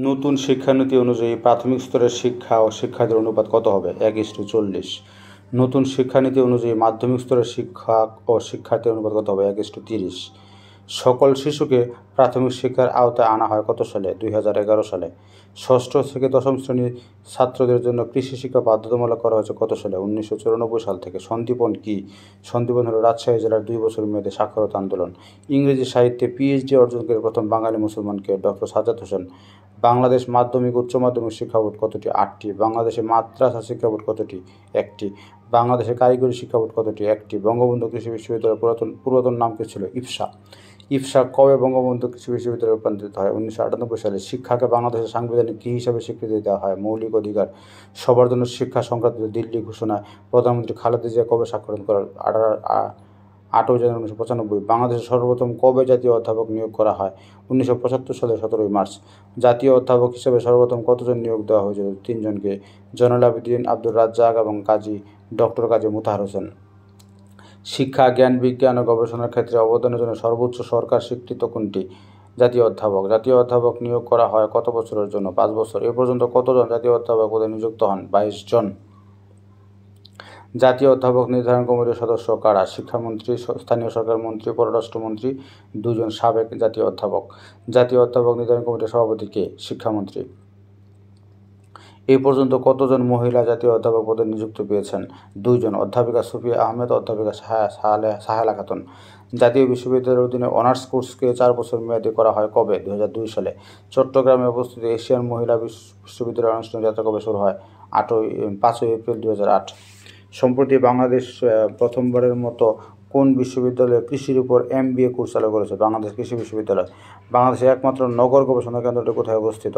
নতুন শিক্ষানীতি অনুযায়ী প্রাথমিক স্তরের শিক্ষা ও শিক্ষার্থীর অনুপাত কত হবে? 1:40। নতুন শিক্ষানীতি অনুযায়ী মাধ্যমিক স্তরের শিক্ষক ও শিক্ষার্থীর অনুপাত কত হবে? 1:30। সকল শিশুকে প্রাথমিক শিক্ষার আওতায় আনা হয় কত সালে? 2011 সালে। ষষ্ঠ থেকে দশম শ্রেণীর ছাত্রদের জন্য কৃষি শিক্ষা বাধ্যতামূলক করা হয়েছে কত সালে? 1994 সাল থেকে। সন্দীপন কি? সন্দীপন হল রাজশাহী জেলার 2 বছর মেয়াদী সাক্ষরতা আন্দোলন। ইংরেজি সাহিত্যে পিএইচডি অর্জনকারী প্রথম বাঙালি মুসলমানকে? ডক্টর সাজ্জাদ হোসেন। বাংলাদেশ মাধ্যমিক উচ্চ মাধ্যমিক শিক্ষা বোর্ড কতটি? 8টি। বাংলাদেশে মাদ্রাসা শিক্ষা বোর্ড কতটি? 1টি। বাংলাদেশের কারিগরি শিক্ষা বোর্ড কতটি? 1টি। বঙ্গবন্ধু কৃষি বিশ্ববিদ্যালয়ের পুরাতন নাম কি ছিল? ইফসা। ইফসা কবে বঙ্গবন্ধু কৃষি বিশ্ববিদ্যালয়ে রূপান্তরিত হয়? 1998 সালে। শিক্ষাকে বাংলাদেশের সাংবিধানিক কী হিসাবে স্বীকৃতি দেওয়া হয়? মৌলিক অধিকার। সবার জন্য শিক্ষা সংক্রান্ত দিল্লি ঘোষণায় প্রধানমন্ত্রী খালেদা জিয়া কবে স্বাক্ষর করেন? 8ই জানুয়ারি 1995। বাংলাদেশে সর্বপ্রথম কবে জাতীয় অধ্যাপক নিয়োগ করা হয়? 1975 সালের 17ই মার্চ। জাতীয় অধ্যাপক হিসেবে সর্বপ্রথম কতজন নিয়োগ দেওয়া হয়েছিল? 3 জনকে, জয়নুল আবেদিন, আব্দুর রাজ্জাক এবং ডক্টর কাজী মোতাহার হোসেন। শিক্ষা, জ্ঞান, বিজ্ঞান ও গবেষণার ক্ষেত্রে অবদানের জন্য সর্বোচ্চ সরকার স্বীকৃত কোনটি? জাতীয় অধ্যাপক। জাতীয় অধ্যাপক নিয়োগ করা হয় কত বছরের জন্য? 5 বছর। এ পর্যন্ত কতজন জাতীয় অধ্যাপক পদে নিযুক্ত হন? 22 জন। জাতীয় অধ্যাপক নির্ধারণ কমিটির সদস্য কারা? শিক্ষামন্ত্রী, স্থানীয় সরকার মন্ত্রী, পররাষ্ট্রমন্ত্রী, 2 জন সাবেক জাতীয় অধ্যাপক। জাতীয় অধ্যাপক নির্ধারণ কমিটির সভাপতি কে? শিক্ষামন্ত্রী। এই পর্যন্ত কতজন মহিলা জাতীয় অধ্যাপক পদে নিযুক্তি পেয়েছেন? 2 জন। অধ্যাপিকা সুফিয়া আহমেদ, অধ্যাপিকা সাহেলা খাতুন। জাতীয় বিশ্ববিদ্যালয়ের অধীনে অনার্স কোর্সকে 4 বছর মেয়াদী করা হয় কবে? 2002 সালে। চট্টগ্রামে অবস্থিত এশিয়ান মহিলা বিশ্ববিদ্যালয়ের আনুষ্ঠানিক যাত্রা কবে শুরু হয়? 5ই এপ্রিল 2008। সম্প্রতি বাংলাদেশ প্রথমবারের মতো কোন বিশ্ববিদ্যালয়ে কৃষির উপর MBA কোর্স চালু করেছে? বাংলাদেশ কৃষি বিশ্ববিদ্যালয়। বাংলাদেশের একমাত্র নগর গবেষণা কেন্দ্রটি কোথায় অবস্থিত?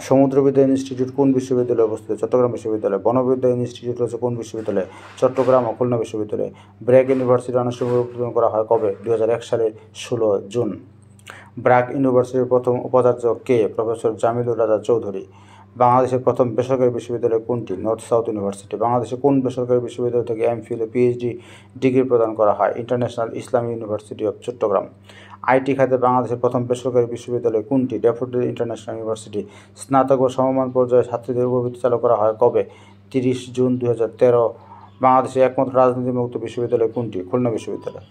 সমুদ্রবিদ্যা ইনস্টিটিউট কোন বিশ্ববিদ্যালয়ে অবস্থিত? চট্টগ্রাম বিশ্ববিদ্যালয়। বনবিদ্যা ইনস্টিটিউট রয়েছে কোন বিশ্ববিদ্যালয়ে? চট্টগ্রাম ও খুলনা বিশ্ববিদ্যালয়ে। ব্র্যাক ইউনিভার্সিটি আনুষ্ঠানিক উদ্বোধন করা হয় কবে? 2001 সালের 16 জুন। ব্র্যাক ইউনিভার্সিটির প্রথম উপাচার্য কে? প্রফেসর জামিলুর রাজা চৌধুরী। বাংলাদেশের প্রথম বেসরকারি বিশ্ববিদ্যালয় কোনটি? North south university. বাংলাদেশে কোন বেসরকারি বিশ্ববিদ্যালয় থেকে MPhil ও PhD ডিগ্রি প্রদান করা হয়? International Islami university of Chittagong. IT খাতে বাংলাদেশের প্রথম বেসরকারি বিশ্ববিদ্যালয় কোনটি? Daffodil international university. স্নাতক ও সমমান পর্যায়ে ছাত্রীদের উপবৃত্তি চালু করা হয় কবে? 30 জুন 2013। বাংলাদেশের একমাত্র রাজনীতি মুক্ত বিশ্ববিদ্যালয় কোনটি? খুলনা বিশ্ববিদ্যালয়।